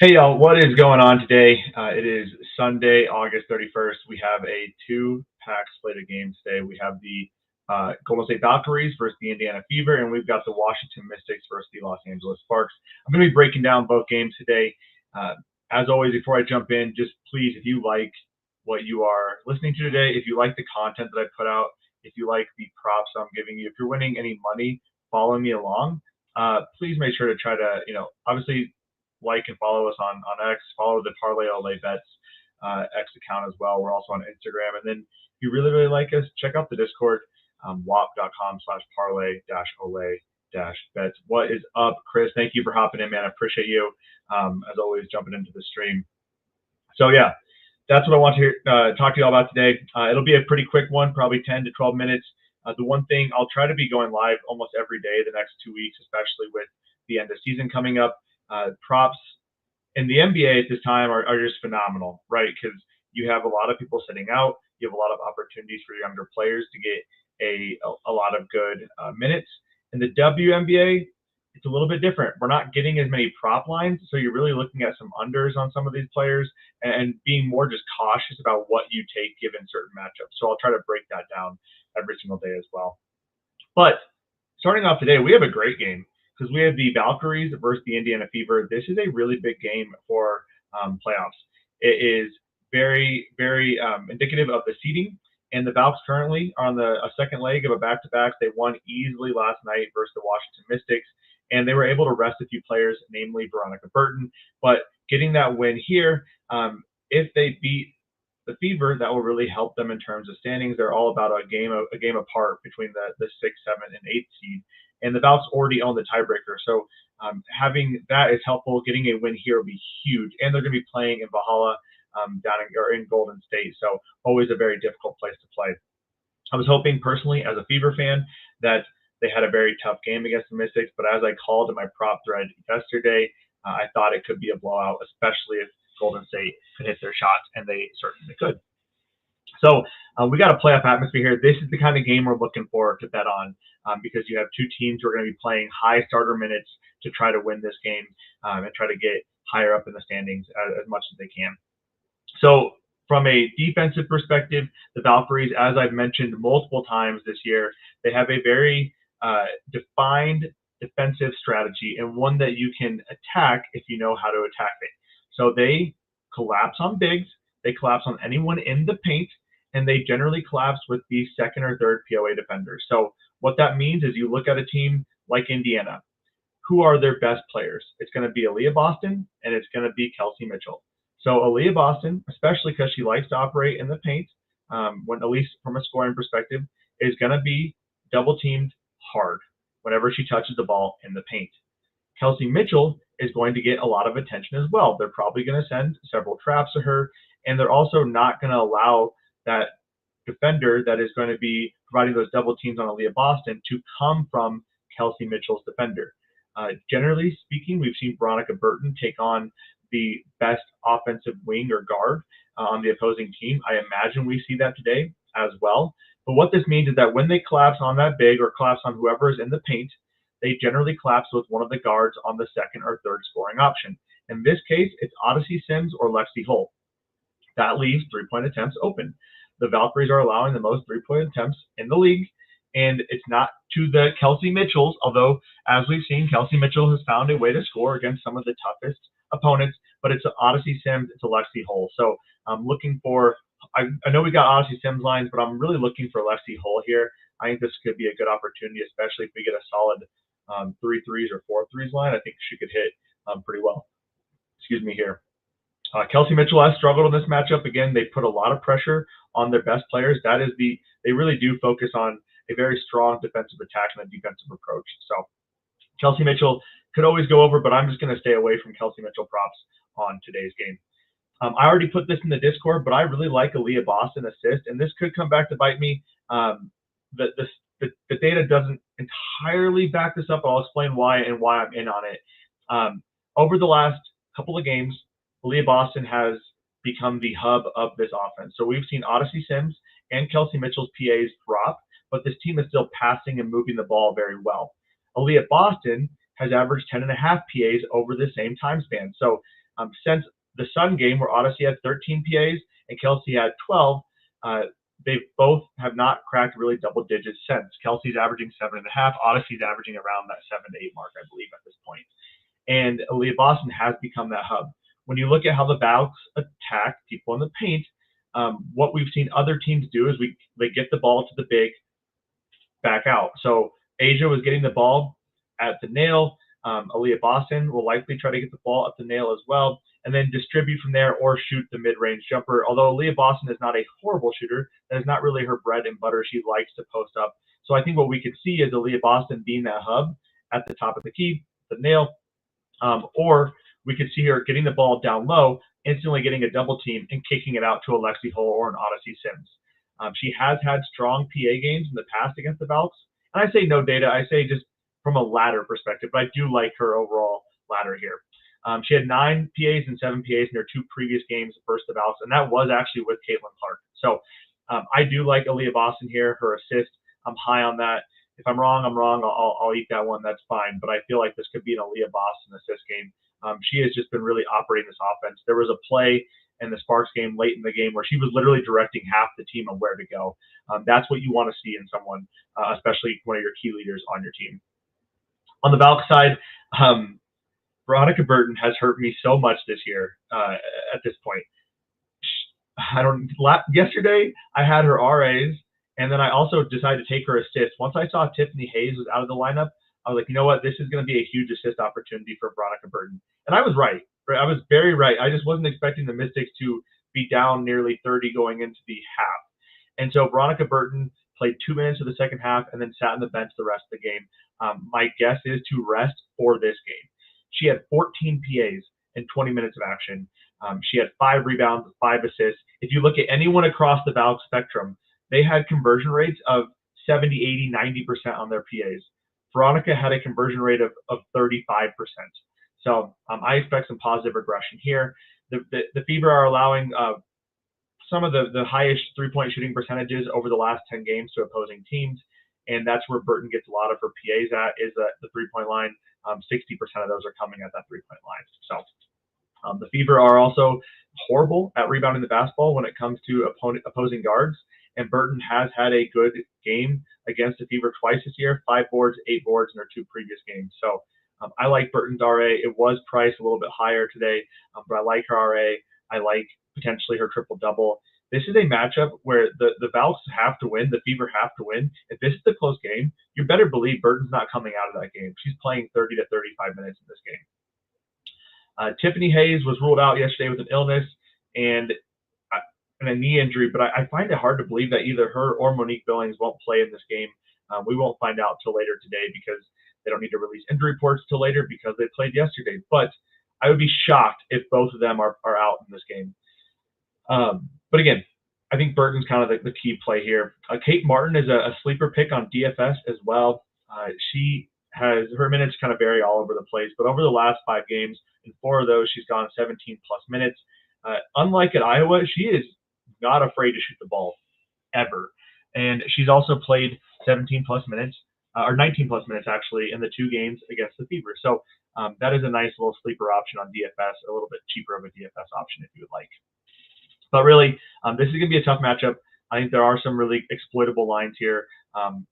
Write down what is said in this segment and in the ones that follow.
Hey y'all, what is going on today? It is Sunday, August 31st. We have a two-pack slate of games today. We have the Golden State Valkyries versus the Indiana Fever, and we've got the Washington Mystics versus the Los Angeles Sparks. I'm going to be breaking down both games today. Uh, as always, before I jump in, just please, if you like what you are listening to today, if you like the content that I put out, if you like the props I'm giving you, if you're winning any money, following me along. Please make sure to try to, obviously like and follow us on X. Follow the Parlay Olay Bets X account as well. We're also on Instagram. And then if you really, really like us, check out the Discord, wap.com/parlay-olay-bets. What is up, Chris? Thank you for hopping in, man. I appreciate you, as always, jumping into the stream. So, yeah, that's what I want to talk to you all about today. It'll be a pretty quick one, probably 10 to 12 minutes. The one thing, I'll try to be going live almost every day the next 2 weeks, especially with the end of season coming up. Props in the NBA at this time are just phenomenal, right? Because you have a lot of people sitting out. You have a lot of opportunities for younger players to get a lot of good minutes. In the WNBA, it's a little bit different. We're not getting as many prop lines, so you're really looking at some unders on some of these players and being more just cautious about what you take given certain matchups. So I'll try to break that down every single day as well. But starting off today, we have a great game because we have the Valkyries versus the Indiana Fever. This is a really big game for playoffs. It is very, very indicative of the seeding. And the Valks currently are on a second leg of a back-to-back. They won easily last night versus the Washington Mystics, and they were able to rest a few players, namely Veronica Burton. But getting that win here, if they beat the Fever, that will really help them in terms of standings. They're all about a game apart between the 6, 7, and 8 seed, and the Valks already own the tiebreaker. So having that is helpful. Getting a win here will be huge, and they're going to be playing in Valhalla in Golden State. So always a very difficult place to play. I was hoping personally as a Fever fan that they had a very tough game against the Mystics, but as I called in my prop thread yesterday, I thought it could be a blowout, especially if Golden State could hit their shots, and they certainly could. So we got a playoff atmosphere here. This is the kind of game we're looking for to bet on because you have two teams who are going to be playing high starter minutes to try to win this game and try to get higher up in the standings as much as they can. So from a defensive perspective, the Valkyries, as I've mentioned multiple times this year, they have a very defined defensive strategy and one that you can attack if you know how to attack it. So they collapse on bigs, they collapse on anyone in the paint, and they generally collapse with the second or third POA defenders. So what that means is you look at a team like Indiana. Who are their best players? It's going to be Aaliyah Boston, and it's going to be Kelsey Mitchell. So Aaliyah Boston, especially because she likes to operate in the paint, when at least from a scoring perspective, is going to be double teamed hard whenever she touches the ball in the paint. Kelsey Mitchell is going to get a lot of attention as well. They're probably going to send several traps to her, and they're also not going to allow that defender that is going to be providing those double teams on Aaliyah Boston to come from Kelsey Mitchell's defender. Generally speaking, we've seen Veronica Burton take on the best offensive wing or guard on the opposing team. I imagine we see that today as well. But what this means is that when they collapse on that big or collapse on whoever is in the paint, they generally collapse with one of the guards on the second or third scoring option. In this case, it's Odyssey Sims or Lexi Hull. That leaves three-point attempts open. The Valkyries are allowing the most three-point attempts in the league, and it's not to the Kelsey Mitchells, although, as we've seen, Kelsey Mitchell has found a way to score against some of the toughest opponents, but it's Odyssey Sims, it's Lexi Hull. So I'm looking for, I know we got Odyssey Sims lines, but I'm really looking for Lexi Hull here. I think this could be a good opportunity, especially if we get a solid 3 threes or 4 threes line. I think she could hit pretty well. Excuse me here. Kelsey Mitchell has struggled in this matchup. Again, they put a lot of pressure on their best players. They really do focus on a very strong defensive attack and a defensive approach. So Kelsey Mitchell could always go over, but I'm just going to stay away from Kelsey Mitchell props on today's game. I already put this in the Discord, but I really like Aaliyah Boston assist, and this could come back to bite me. The data doesn't entirely back this up, but I'll explain why and why I'm in on it. Over the last couple of games, Aaliyah Boston has become the hub of this offense. So we've seen Odyssey Sims and Kelsey Mitchell's PAs drop, but this team is still passing and moving the ball very well. Aaliyah Boston has averaged 10.5 PAs over the same time span. So Since the Sun game, where Odyssey had 13 PAs and Kelsey had 12, they both have not cracked really double digits since. Kelsey's averaging 7.5. Odyssey's averaging around that 7 to 8 mark, I believe, at this point. And Aaliyah Boston has become that hub. When you look at how the Valks attack people in the paint, what we've seen other teams do is they get the ball to the big, back out. So Asia was getting the ball at the nail. Aaliyah Boston will likely try to get the ball at the nail as well, and then distribute from there or shoot the mid-range jumper. Although Aaliyah Boston is not a horrible shooter, that is not really her bread and butter. She likes to post up. So I think what we could see is Aaliyah Boston being that hub at the top of the key, the nail, or we could see her getting the ball down low, instantly getting a double team and kicking it out to a Lexi Hull or an Odyssey Sims. She has had strong PA games in the past against the Valks. And I say no data, I say just from a ladder perspective, but I do like her overall ladder here. She had 9 PAs and 7 PAs in her 2 previous games versus the Valks, and that was actually with Caitlin Clark. So I do like Aaliyah Boston here. Her assist, I'm high on that. If I'm wrong, I'm wrong. I'll eat that one. That's fine. But I feel like this could be an Aaliyah Boston assist game. She has just been really operating this offense. There was a play in the Sparks game late in the game where she was literally directing half the team on where to go. That's what you want to see in someone, especially one of your key leaders on your team. On the Valk side, Veronica Burton has hurt me so much this year at this point. Yesterday, I had her RAs, and then I also decided to take her assists. Once I saw Tiffany Hayes was out of the lineup, I was like, you know what? This is going to be a huge assist opportunity for Veronica Burton. And I was right. I was very right. I just wasn't expecting the Mystics to be down nearly 30 going into the half. And so Veronica Burton played 2 minutes of the second half and then sat on the bench the rest of the game. My guess is to rest for this game. She had 14 PAs in 20 minutes of action. She had 5 rebounds, 5 assists. If you look at anyone across the Valk spectrum, they had conversion rates of 70, 80, 90% on their PAs. Veronica had a conversion rate of 35%. So I expect some positive regression here. The Fever are allowing some of the highest three-point shooting percentages over the last 10 games to opposing teams, and that's where Burton gets a lot of her PAs at, is at the three-point line. 60% of those are coming at that three-point line. So the Fever are also horrible at rebounding the basketball when it comes to opposing guards, and Burton has had a good game against the Fever twice this year, 5 boards, 8 boards in her 2 previous games. So I like Burton's RA. It was priced a little bit higher today, but I like her RA. I like potentially her triple-double. This is a matchup where the Valks have to win, the Fever have to win. If this is a close game, you better believe Burton's not coming out of that game. She's playing 30 to 35 minutes in this game. Tiffany Hayes was ruled out yesterday with an illness and a knee injury, but I find it hard to believe that either her or Monique Billings won't play in this game. We won't find out till later today because they don't need to release injury reports till later because they played yesterday. But I would be shocked if both of them are out in this game. But again, I think Burton's kind of the key play here. Kate Martin is a sleeper pick on DFS as well. She has her minutes kind of vary all over the place, but over the last 5 games, in 4 of those, she's gone 17+ minutes. Unlike at Iowa, she is not afraid to shoot the ball ever. And she's also played 17+ minutes, or 19+ minutes actually, in the 2 games against the Fever. So that is a nice little sleeper option on DFS, a little bit cheaper of a DFS option if you would like. But really, this is going to be a tough matchup. I think there are some really exploitable lines here,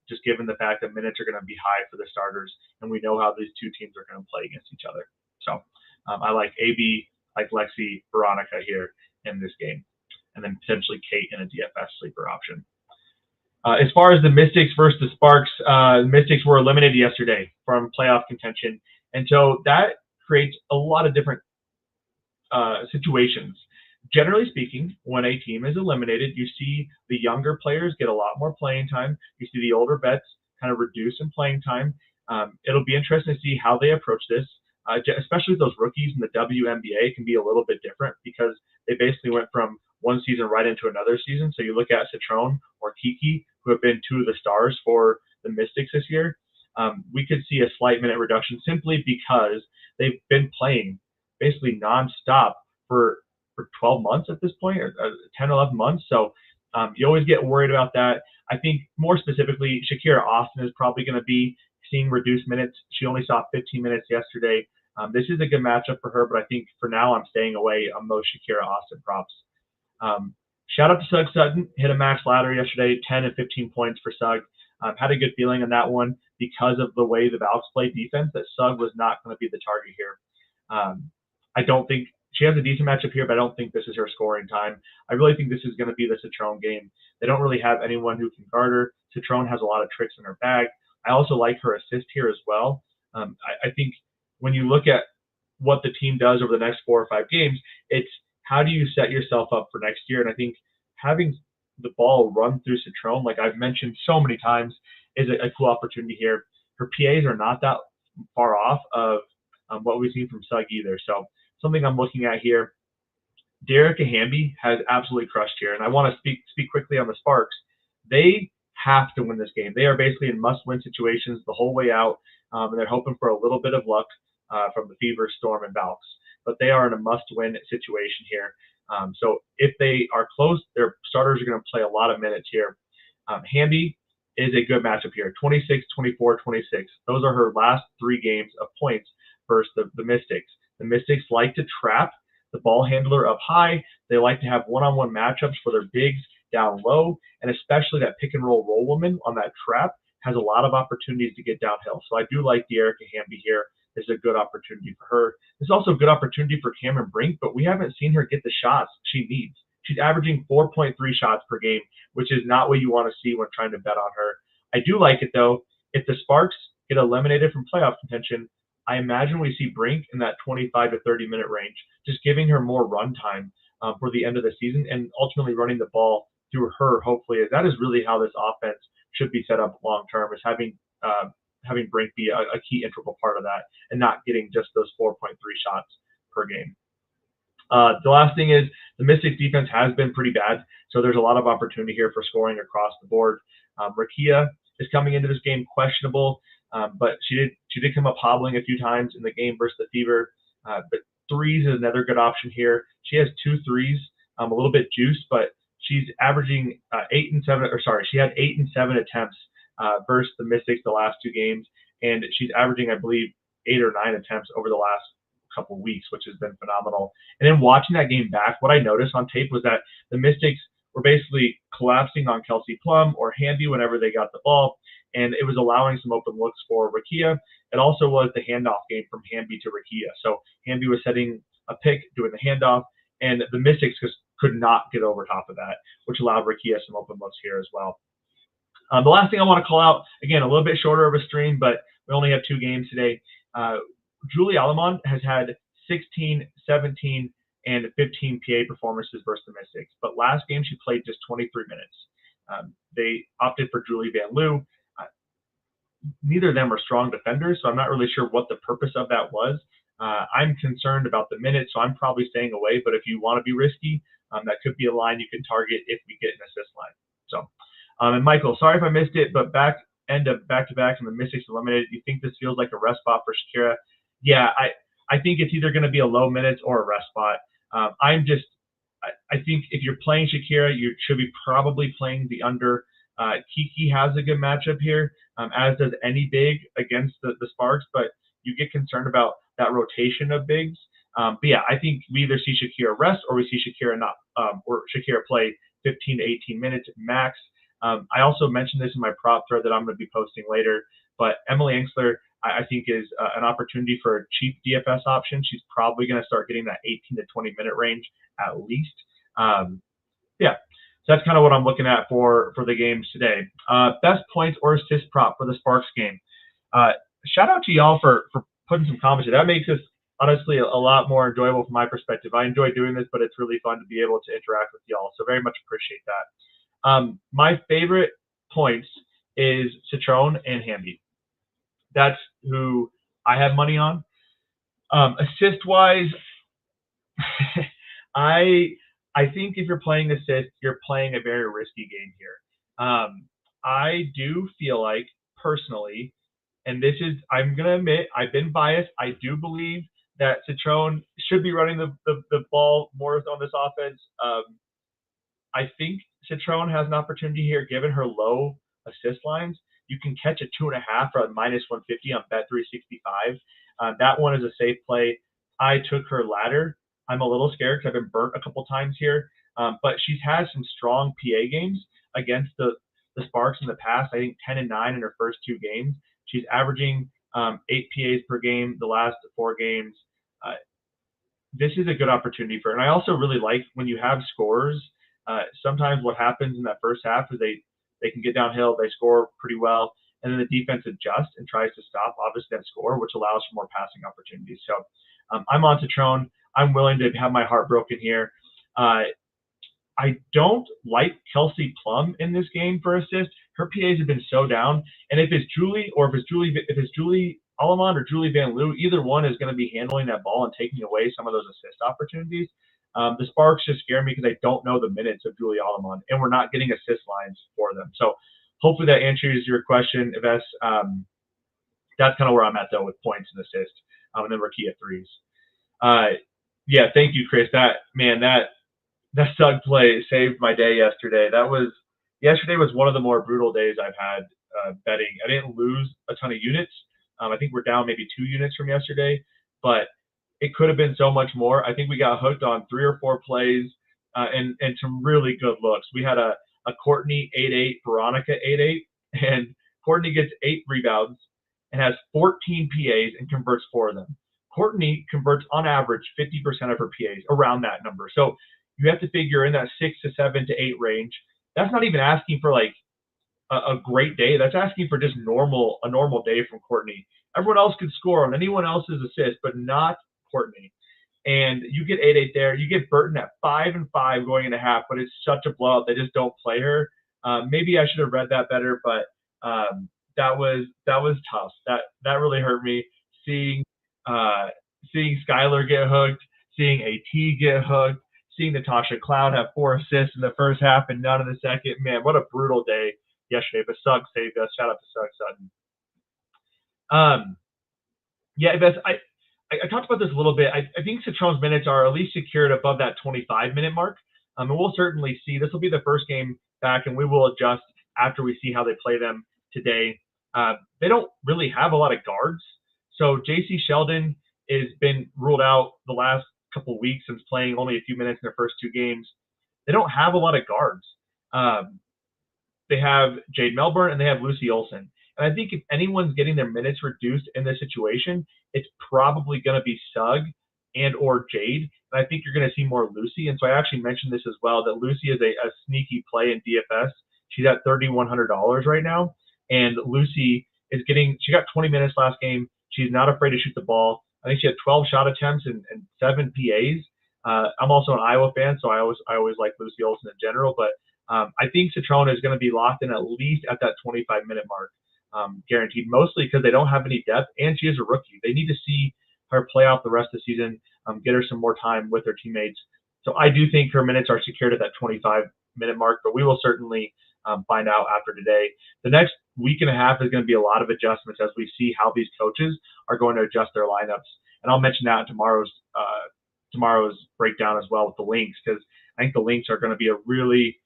just given the fact that minutes are going to be high for the starters, and we know how these 2 teams are going to play against each other. So I like AB, like Lexi, Veronica here in this game, and then potentially Kate in a DFS sleeper option. As far as the Mystics versus the Sparks, the Mystics were eliminated yesterday from playoff contention, and so that creates a lot of different situations. Generally speaking, when a team is eliminated, you see the younger players get a lot more playing time. You see the older vets kind of reduce in playing time. It'll be interesting to see how they approach this, especially those rookies in the WNBA can be a little bit different because they basically went from one season right into another season. So you look at Citrone or Kiki, who have been 2 of the stars for the Mystics this year. We could see a slight minute reduction simply because they've been playing basically nonstop for 12 months at this point, or 10, 11 months. So you always get worried about that. I think more specifically, Shakira Austin is probably going to be seeing reduced minutes. She only saw 15 minutes yesterday. This is a good matchup for her, but I think for now I'm staying away on those Shakira Austin props. Shout out to Sugg Sutton, hit a max ladder yesterday, 10 and 15 points for Sugg. Had a good feeling on that one because of the way the Valks play defense, that Sugg was not going to be the target here. I don't think she has a decent matchup here, but I don't think this is her scoring time. I really think this is going to be the Citrone game. They don't really have anyone who can guard her. Citrone has a lot of tricks in her bag. I also like her assist here as well. I think when you look at what the team does over the next 4 or 5 games, it's how do you set yourself up for next year? And I think having the ball run through Citrone, like I've mentioned so many times, is a cool opportunity here. Her PAs are not that far off of what we've seen from Sugg either. So something I'm looking at here. Derica Hamby has absolutely crushed here, and I want to speak quickly on the Sparks. They have to win this game. They are basically in must-win situations the whole way out, and they're hoping for a little bit of luck from the Fever, Storm, and Valks. But they are in a must-win situation here. So if they are close, their starters are going to play a lot of minutes here. Hamby is a good matchup here. 26, 24, 26. Those are her last 3 games of points versus the Mystics. The Mystics like to trap the ball handler up high. They like to have one-on-one matchups for their bigs down low, and especially that pick and roll woman on that trap has a lot of opportunities to get downhill. So I do like the Erica Hamby here. This is a good opportunity for her. This is also a good opportunity for Cameron Brink, but we haven't seen her get the shots she needs. She's averaging 4.3 shots per game, which is not what you want to see when trying to bet on her. I do like it, though. If the Sparks get eliminated from playoff contention, I imagine we see Brink in that 25 to 30-minute range, just giving her more run time for the end of the season and ultimately running the ball through her, hopefully. That is really how this offense should be set up long-term, is having Brink be a key integral part of that and not getting just those 4.3 shots per game. The last thing is the Mystics defense has been pretty bad, so there's a lot of opportunity here for scoring across the board. Rakia is coming into this game questionable, but she did come up hobbling a few times in the game versus the Fever. But threes is another good option here. She has 2 threes, a little bit juiced, but she's averaging 8 and 7. Or sorry, she had 8 and 7 attempts versus the Mystics the last 2 games, and she's averaging, I believe, 8 or 9 attempts over the last couple weeks, which has been phenomenal. And then watching that game back, what I noticed on tape was that the Mystics were basically collapsing on Kelsey Plum or Hamby whenever they got the ball, and it was allowing some open looks for Rakia. It also was the handoff game from Hamby to Rakia. So Hamby was setting a pick, doing the handoff, and the Mystics just could not get over top of that, which allowed Rakia some open looks here as well. The last thing I want to call out, again, a little bit shorter of a stream, but we only have 2 games today. Julie Alamond has had 16, 17, and 15 PA performances versus the Mystics. But last game, she played just 23 minutes. They opted for Julie Van Loo. Neither of them are strong defenders, so I'm not really sure what the purpose of that was. I'm concerned about the minutes, so I'm probably staying away. But if you want to be risky, that could be a line you can target if we get an assist line. So, and Michael, sorry if I missed it, but end of back-to-back and the Mystics eliminated. Do you think this feels like a rest spot for Shakira? Yeah, I think it's either going to be a low minutes or a rest spot. I think if you're playing Shakira, you should be probably playing the under. Kiki has a good matchup here, as does any big against the Sparks, but you get concerned about that rotation of bigs. But yeah, I think we either see Shakira rest or we see Shakira not, or Shakira play 15 to 18 minutes max. I also mentioned this in my prop thread that I'm going to be posting later, but Emily Engstler, I think, is an opportunity for a cheap DFS option. She's probably going to start getting that 18 to 20 minute range at least. Yeah, so that's kind of what I'm looking at for the games today. Best points or assist prop for the Sparks game. Shout out to y'all for putting some comments here. That makes this honestly a lot more enjoyable from my perspective. I enjoy doing this, but it's really fun to be able to interact with y'all. So very much appreciate that. My favorite points is Citrone and Hamby. That's who I have money on. Assist-wise, I think if you're playing assist, you're playing a very risky game here. I do feel like, personally, and this is, I'm going to admit, I've been biased. I do believe that Citrone should be running the ball more on this offense. I think Citrone has an opportunity here, given her low assist lines. You can catch a 2.5 or a -150 on Bet365. That one is a safe play. I took her ladder. I'm a little scared because I've been burnt a couple times here, but she's had some strong PA games against the Sparks in the past. I think 10-9 in her first 2 games. She's averaging 8 PAs per game the last 4 games. This is a good opportunity for her. And I also really like when you have scorers. Sometimes what happens in that first half is they can get downhill, they score pretty well, and then the defense adjusts and tries to stop, obviously, that score, which allows for more passing opportunities. So I'm on Citrone. I'm willing to have my heart broken here. I don't like Kelsey Plum in this game for assist. Her PAs have been so down, and if it's Julie Allemand or Julie Van Loo, either one is going to be handling that ball and taking away some of those assist opportunities. The Sparks just scare me because I don't know the minutes of Julie Allemand, and we're not getting assist lines for them. So hopefully that answers your question, Yves. That's kind of where I'm at, though, with points and assists, and then Rakia threes. Yeah, thank you, Chris. That Sugg play saved my day yesterday. Yesterday was one of the more brutal days I've had betting. I didn't lose a ton of units. I think we're down maybe 2 units from yesterday, but it could have been so much more. I think we got hooked on 3 or 4 plays and some really good looks. We had a Courtney 8-8, Veronica 8-8, and Courtney gets 8 rebounds and has 14 PAs and converts 4 of them. Courtney converts on average 50% of her PAs, around that number. So you have to figure in that 6 to 7 to 8 range. That's not even asking for like a great day. That's asking for just a normal day from Courtney. Everyone else could score on anyone else's assist, but not Courtney. And you get 8-8 there. You get Burton at 5-5 going into half, but it's such a blowout. They just don't play her. Maybe I should have read that better, but that was tough. That really hurt me. Seeing Skylar get hooked, seeing AT get hooked, seeing Natasha Cloud have 4 assists in the first half and none in the second. Man, what a brutal day yesterday. But Sugg saved us. Shout out to Sugg Sutton. Yeah, Yves, I talked about this a little bit. I think Citrone's minutes are at least secured above that 25-minute mark. And we'll certainly see. This will be the first game back, and we will adjust after we see how they play them today. They don't really have a lot of guards. So J.C. Sheldon has been ruled out the last couple weeks since playing only a few minutes in their first 2 games. They don't have a lot of guards. They have Jade Melbourne and they have Lucy Olson. And I think if anyone's getting their minutes reduced in this situation, it's probably going to be Sugg and or Jade. And I think you're going to see more Lucy. And so I actually mentioned this as well, that Lucy is a sneaky play in DFS. She's at $3,100 right now. And Lucy she got 20 minutes last game. She's not afraid to shoot the ball. I think she had 12 shot attempts and 7 PAs. I'm also an Iowa fan, so I always like Lucy Olson in general. But I think Citrone is going to be locked in at least at that 25-minute mark, guaranteed, mostly because they don't have any depth, and she is a rookie. They need to see her play out the rest of the season, get her some more time with her teammates. So I do think her minutes are secured at that 25-minute mark, but we will certainly find out after today. The next week and a half is going to be a lot of adjustments as we see how these coaches are going to adjust their lineups. And I'll mention that in tomorrow's breakdown as well with the Lynx, because I think the Lynx are going to be a really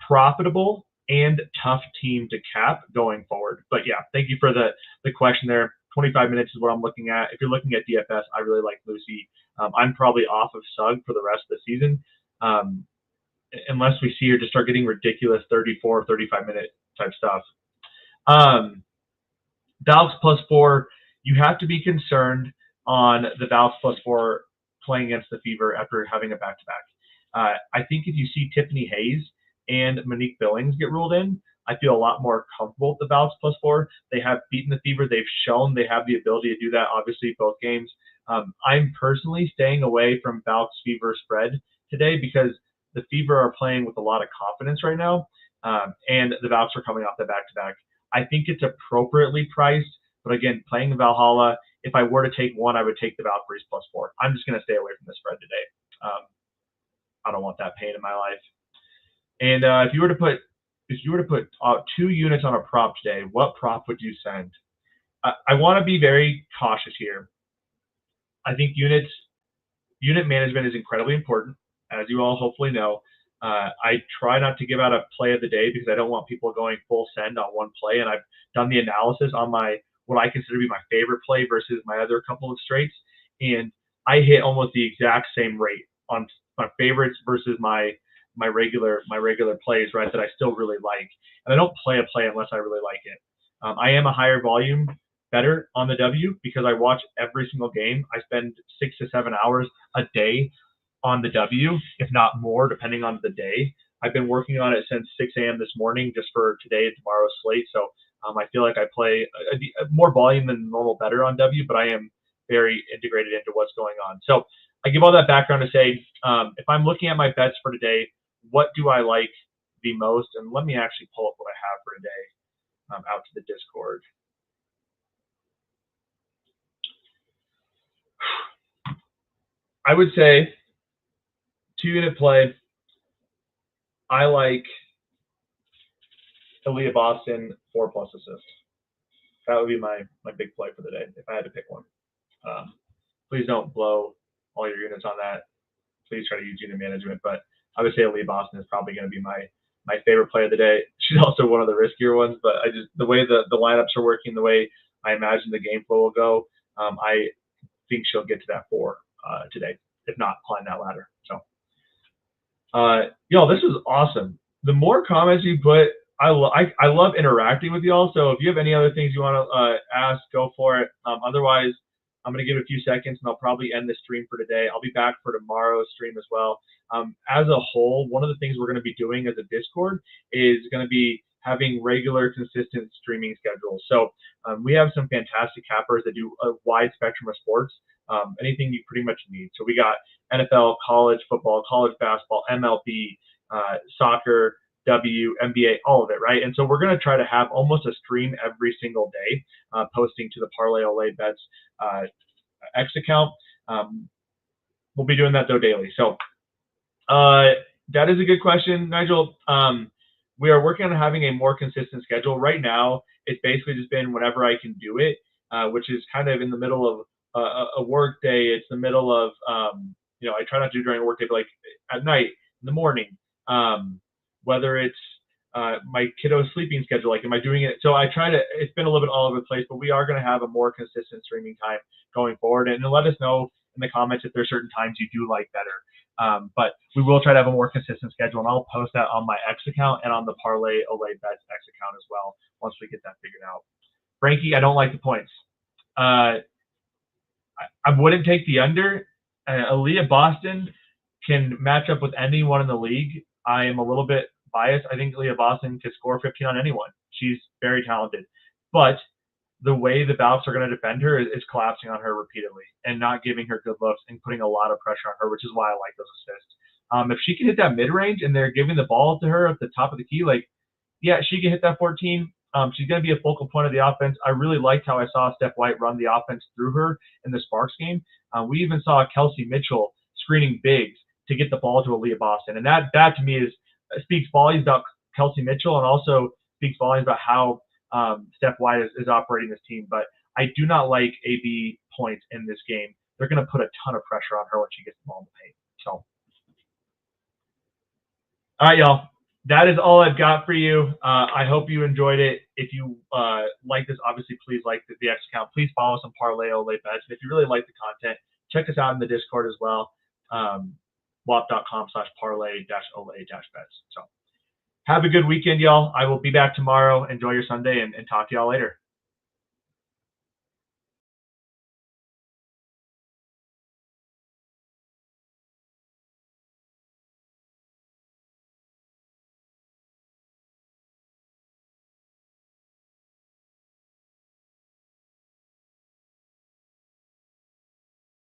profitable and tough team to cap going forward. But yeah, thank you for the question there. 25 minutes is what I'm looking at. If you're looking at DFS, I really like Lucy. I'm probably off of Sugg for the rest of the season, unless we see her just start getting ridiculous 34, 35-minute type stuff. Valks +4, you have to be concerned on the Valks +4 playing against the Fever after having a back-to-back. I think if you see Tiffany Hayes and Monique Billings get ruled in, I feel a lot more comfortable with the Valks +4. They have beaten the Fever. They've shown they have the ability to do that, obviously, both games. I'm personally staying away from Valks Fever spread today because the Fever are playing with a lot of confidence right now, and the Valks are coming off the back-to-back. I think it's appropriately priced, but again, playing the Valhalla, if I were to take one, I would take the Valkyries +4. I'm just going to stay away from the spread today. I don't want that pain in my life. And if you were to put 2 units on a prop today, what prop would you send? I want to be very cautious here. I think unit management is incredibly important, as you all hopefully know. I try not to give out a play of the day because I don't want people going full send on one play. And I've done the analysis on my what I consider to be my favorite play versus my other couple of straights, and I hit almost the exact same rate on my favorites versus my regular plays, right, that I still really like. And I don't play a play unless I really like it. I am a higher volume better on the W because I watch every single game. I spend 6 to 7 hours a day on the W, if not more, depending on the day. I've been working on it since 6 a.m. this morning just for today and tomorrow's slate. So I feel like I play more volume than normal better on W, but I am very integrated into what's going on. So I give all that background to say, if I'm looking at my bets for today, what do I like the most? And let me actually pull up what I have for today out to the Discord. I would say 2-unit play. I like Aaliyah Boston 4+ assists. That would be my big play for the day if I had to pick one. Please don't blow all your units on that. Please try to use unit management, but I would say Aaliyah Boston is probably going to be my favorite play of the day. She's also one of the riskier ones, but the way the lineups are working, the way I imagine the game flow will go, I think she'll get to that 4 today, if not climb that ladder. So, this was awesome. The more comments you put, I love interacting with y'all. So if you have any other things you want to ask, go for it. Otherwise, I'm going to give it a few seconds, and I'll probably end the stream for today. I'll be back for tomorrow's stream as well. As a whole, one of the things we're going to be doing as a Discord is going to be having regular, consistent streaming schedules. So we have some fantastic cappers that do a wide spectrum of sports, anything you pretty much need. So we got NFL, college football, college basketball, MLB, soccer, WNBA, all of it, right? And so we're going to try to have almost a stream every single day, posting to the Parlay Olay Bets X account. We'll be doing that though daily. So that is a good question, Nigel. We are working on having a more consistent schedule. Right now, it's basically just been whenever I can do it, which is kind of in the middle of a work day. It's the middle of, I try not to do during a work day, but like at night, in the morning, whether it's my kiddo's sleeping schedule, like am I doing it? So I try to, it's been a little bit all over the place, but we are going to have a more consistent streaming time going forward. And let us know in the comments if there's certain times you do like better. But we will try to have a more consistent schedule, and I'll post that on my X account and on the Parlay Olay Bets X account as well once we get that figured out. Frankie, I don't like the points. I wouldn't take the under. Aaliyah Boston can match up with anyone in the league. I am a little bit biased. I think Aaliyah Boston could score 15 on anyone. She's very talented. But the way the Balcs are going to defend her is collapsing on her repeatedly and not giving her good looks and putting a lot of pressure on her, which is why I like those assists. If she can hit that mid-range and they're giving the ball to her at the top of the key, she can hit that 14. She's going to be a focal point of the offense. I really liked how I saw Steph White run the offense through her in the Sparks game. We even saw Kelsey Mitchell screening bigs to get the ball to Aaliyah Boston. And that to me speaks volumes about Kelsey Mitchell and also speaks volumes about how Steph White is operating this team. But I do not like AB points in this game. They're going to put a ton of pressure on her when she gets the ball in the paint. So, all right, y'all. That is all I've got for you. I hope you enjoyed it. If you like this, obviously, please like the X account. Please follow us on Parlay Olay Bets. And if you really like the content, check us out in the Discord as well. WAP.com/parlay-olay-bets. So have a good weekend, y'all. I will be back tomorrow. Enjoy your Sunday and talk to y'all later.